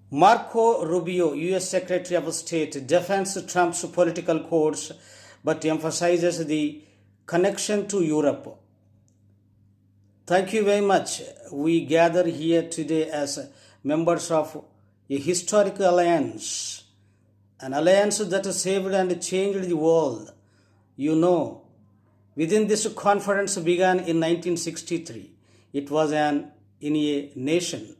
Marco Rubio, U.S. Secretary of State, defends Trump's political course but emphasizes the connection to Europe. Thank you very much. We gather here today as members of a historic alliance, an alliance that saved and changed the world. You know, within this conference began in 1963. It was in a nation.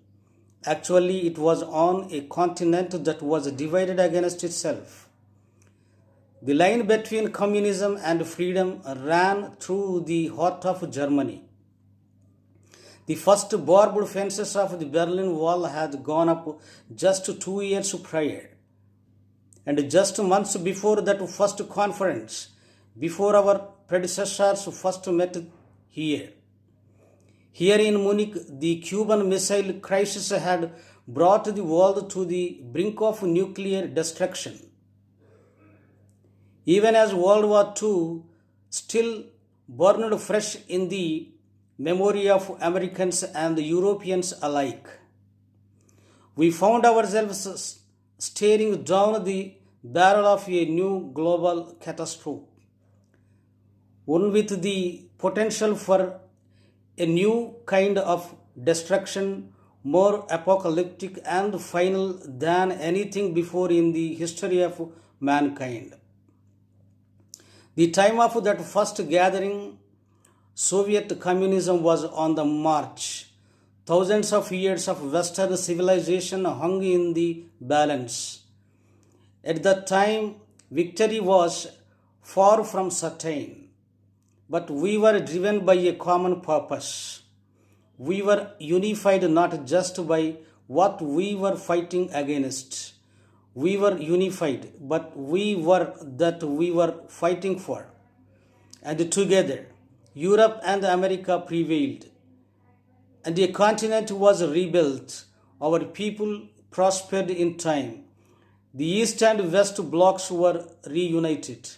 Actually, it was on a continent that was divided against itself. The line between communism and freedom ran through the heart of Germany. The first barbed fences of the Berlin Wall had gone up just 2 years prior. And just months before that first conference, before our predecessors first met here. Here in Munich, the Cuban Missile Crisis had brought the world to the brink of nuclear destruction. Even as World War II still burned fresh in the memory of Americans and Europeans alike, we found ourselves staring down the barrel of a new global catastrophe, one with the potential for a new kind of destruction, more apocalyptic and final than anything before in the history of mankind. The time of that first gathering, Soviet communism was on the march. Thousands of years of Western civilization hung in the balance. At that time, victory was far from certain. But we were driven by a common purpose. We were unified not just by what we were fighting against. We were unified, but we were fighting for. And together, Europe and America prevailed. And a continent was rebuilt. Our people prospered in time. The East and West blocks were reunited.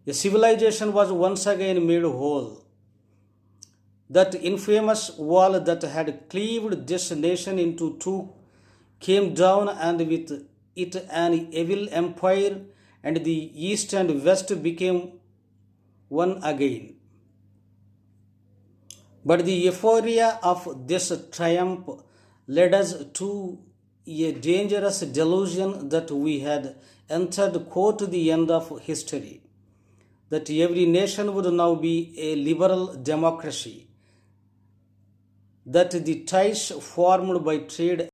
A civilization was once again made whole. That infamous wall that had cleaved this nation into two came down, and with it an evil empire, and the East and West became one again. But the euphoria of this triumph led us to a dangerous delusion that we had entered quote the end of history, that every nation would now be a liberal democracy, that the ties formed by trade